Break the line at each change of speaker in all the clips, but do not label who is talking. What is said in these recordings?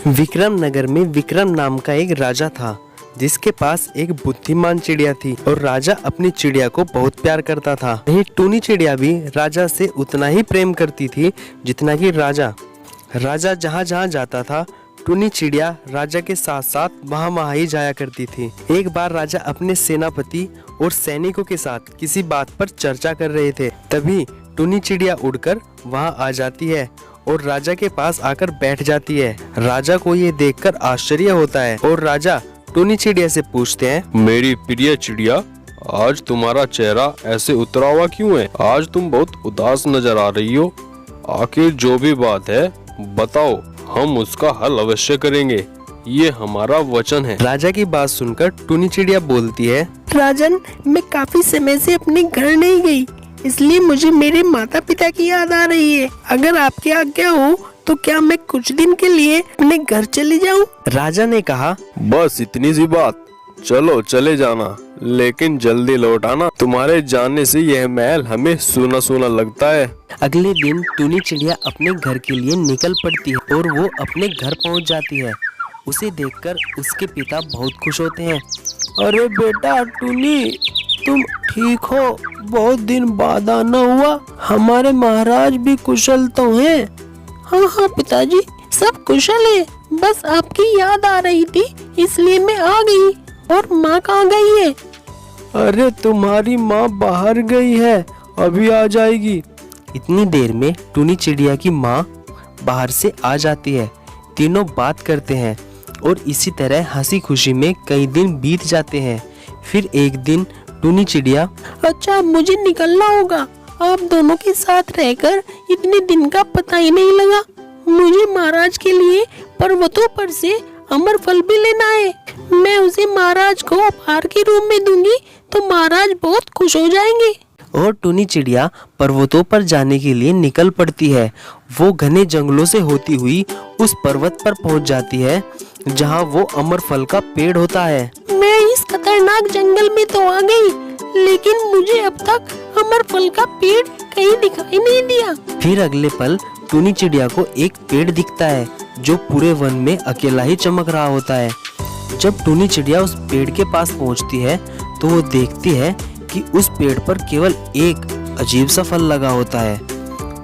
विक्रम नगर में विक्रम नाम का एक राजा था जिसके पास एक बुद्धिमान चिड़िया थी और राजा अपनी चिड़िया को बहुत प्यार करता था। वहीं टूनी चिड़िया भी राजा से उतना ही प्रेम करती थी जितना कि राजा जहाँ जहाँ जाता था टूनी चिड़िया राजा के साथ साथ वहाँ ही जाया करती थी। एक बार राजा अपने सेनापति और सैनिकों के साथ किसी बात पर चर्चा कर रहे थे, तभी टूनी चिड़िया उड़कर वहाँ आ जाती है और राजा के पास आकर बैठ जाती है। राजा को ये देखकर आश्चर्य होता है और राजा टूनी चिड़िया से पूछते हैं,
मेरी प्रिय चिड़िया, आज तुम्हारा चेहरा ऐसे उतरा हुआ क्यों है? आज तुम बहुत उदास नजर आ रही हो। आखिर जो भी बात है बताओ, हम उसका हल अवश्य करेंगे, ये हमारा वचन है।
राजा की बात सुनकर टूनी चिड़िया बोलती है, राजन, मैं काफी समय से अपने घर नहीं गई, इसलिए मुझे मेरे माता पिता की याद आ रही है। अगर आपकी आज्ञा हो तो क्या मैं कुछ दिन के लिए अपने घर चले जाऊं? राजा ने कहा,
बस इतनी सी बात, चलो चले जाना, लेकिन जल्दी लौट आना। तुम्हारे जाने से यह महल हमें सूना सूना लगता है।
अगले दिन टूनी चिड़िया अपने घर के लिए निकल पड़ती है और वो अपने घर पहुंच जाती है। उसे देखकर उसके पिता बहुत खुश होते हैं। अरे बेटा टूनी, तुम ठीक हो? बहुत दिन बाद आना हुआ। हमारे महाराज भी कुशल तो हैं? हाँ पिताजी, सब कुशल है, बस आपकी याद आ रही थी इसलिए मैं आ गई। और माँ कहाँ गई है? अरे तुम्हारी माँ बाहर गई है, अभी आ जाएगी। इतनी देर में टूनी चिड़िया की माँ बाहर से आ जाती है। तीनों बात करते हैं और इसी तरह हंसी खुशी में कई दिन बीत जाते हैं। फिर एक दिन टूनी चिड़िया, अच्छा मुझे निकलना होगा, आप दोनों के साथ रहकर इतने दिन का पता ही नहीं लगा। मुझे महाराज के लिए पर्वतों पर से अमर फल भी लेना है। मैं उसे महाराज को उपहार के रूप में दूंगी तो महाराज बहुत खुश हो जाएंगे। और टूनी चिड़िया पर्वतों पर जाने के लिए निकल पड़ती है। वो घने जंगलों से होती हुई उस पर्वत पर पहुंच जाती है जहां वो अमर फल का पेड़ होता है। मैं इस खतरनाक जंगल में तो आ गई, लेकिन मुझे अब तक अमर फल का पेड़ कहीं दिखाई नहीं दिया। फिर अगले पल टूनी चिड़िया को एक पेड़ दिखता है जो पूरे वन में अकेला ही चमक रहा होता है। जब टूनी चिड़िया उस पेड़ के पास पहुंचती है तो वो देखती है कि उस पेड़ पर केवल एक अजीब सा फल लगा होता है।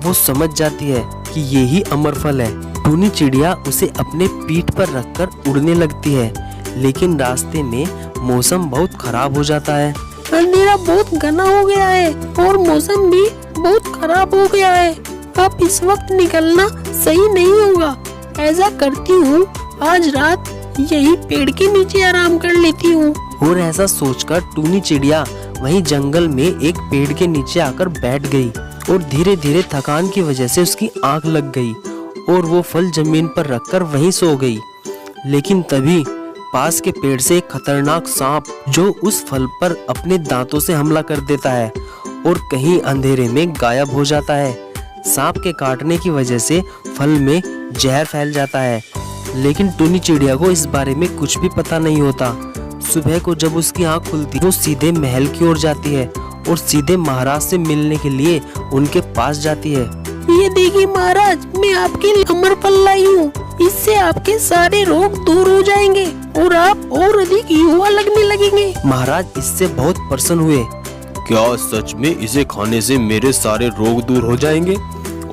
वो समझ जाती है कि ये ही अमर फल है। टूनी चिड़िया उसे अपने पीठ पर रखकर उड़ने लगती है, लेकिन रास्ते में मौसम बहुत खराब हो जाता है। अंधेरा बहुत घना हो गया है और मौसम भी बहुत खराब हो गया है। अब इस वक्त निकलना सही नहीं होगा। ऐसा करती हूँ, आज रात यही पेड़ के नीचे आराम कर लेती हूँ। और ऐसा सोचकर टूनी चिड़िया वहीं जंगल में एक पेड़ के नीचे आकर बैठ गई और धीरे धीरे थकान की वजह से उसकी आंख लग गई और वो फल जमीन पर रखकर वहीं सो गई। लेकिन तभी पास के पेड़ से एक खतरनाक सांप जो उस फल पर अपने दांतों से हमला कर देता है और कहीं अंधेरे में गायब हो जाता है। सांप के काटने की वजह से फल में जहर फैल जाता है, लेकिन टूनी चिड़िया को इस बारे में कुछ भी पता नहीं होता। सुबह को जब उसकी आंख खुलती वो सीधे महल की ओर जाती है और सीधे महाराज से मिलने के लिए उनके पास जाती है। ये देखिए महाराज, मैं आपके लिए अमर फल लाई हूँ, इससे आपके सारे रोग दूर हो जाएंगे और आप और अधिक युवा लगने लगेंगे। महाराज इससे बहुत प्रसन्न हुए।
क्या सच में इसे खाने से मेरे सारे रोग दूर हो जाएंगे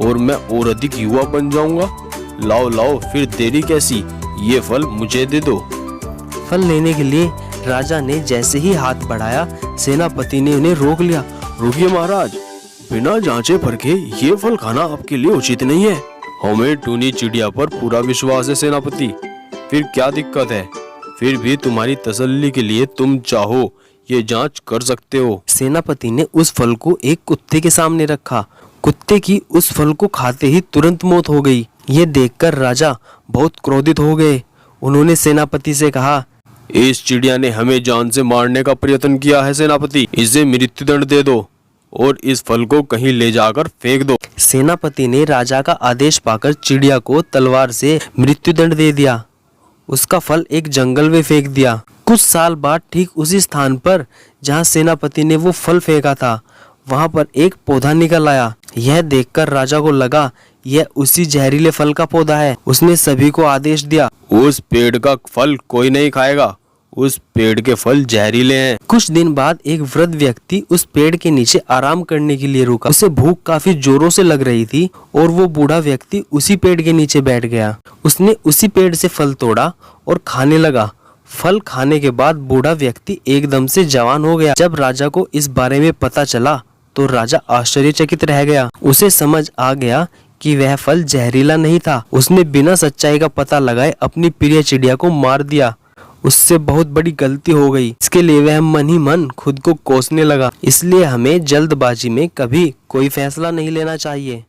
और मैं और अधिक युवा बन जाऊंगा? लाओ लाओ, फिर देरी कैसी, ये फल मुझे दे दो।
फल लेने के लिए राजा ने जैसे ही हाथ बढ़ाया, सेनापति ने उन्हें रोक लिया।
रुकिए महाराज, बिना जांचे परखे ये फल खाना आपके लिए उचित नहीं है। हमें टूनी चिड़िया पर पूरा विश्वास है सेनापति, फिर क्या दिक्कत है? फिर भी तुम्हारी तसल्ली के लिए तुम चाहो ये जांच कर सकते हो।
सेनापति ने उस फल को एक कुत्ते के सामने रखा। कुत्ते की उस फल को खाते ही तुरंत मौत हो गई। ये देखकर राजा बहुत क्रोधित हो गए। उन्होंने सेनापति से कहा,
इस चिड़िया ने हमें जान से मारने का प्रयत्न किया है सेनापति, इसे मृत्युदंड दे दो और इस फल को कहीं ले जाकर फेंक दो।
सेनापति ने राजा का आदेश पाकर चिड़िया को तलवार से मृत्युदंड दे दिया। उसका फल एक जंगल में फेंक दिया। कुछ साल बाद ठीक उसी स्थान पर जहां सेनापति ने वो फल फेंका था, वहां पर एक पौधा निकल आया। यह देखकर राजा को लगा यह उसी जहरीले फल का पौधा है। उसने सभी को आदेश दिया,
उस पेड़ का फल कोई नहीं खाएगा, उस पेड़ के फल जहरीले हैं।
कुछ दिन बाद एक वृद्ध व्यक्ति उस पेड़ के नीचे आराम करने के लिए रुका। उसे भूख काफी जोरों से लग रही थी और वो बूढ़ा व्यक्ति उसी पेड़ के नीचे बैठ गया। उसने उसी पेड़ से फल तोड़ा और खाने लगा। फल खाने के बाद बूढ़ा व्यक्ति एकदम से जवान हो गया। जब राजा को इस बारे में पता चला तो राजा आश्चर्यचकित रह गया। उसे समझ आ गया कि वह फल जहरीला नहीं था। उसने बिना सच्चाई का पता लगाए अपनी प्रिय चिड़िया को मार दिया। उससे बहुत बड़ी गलती हो गई। इसके लिए वह मन ही मन खुद को कोसने लगा। इसलिए हमें जल्दबाजी में कभी कोई फैसला नहीं लेना चाहिए।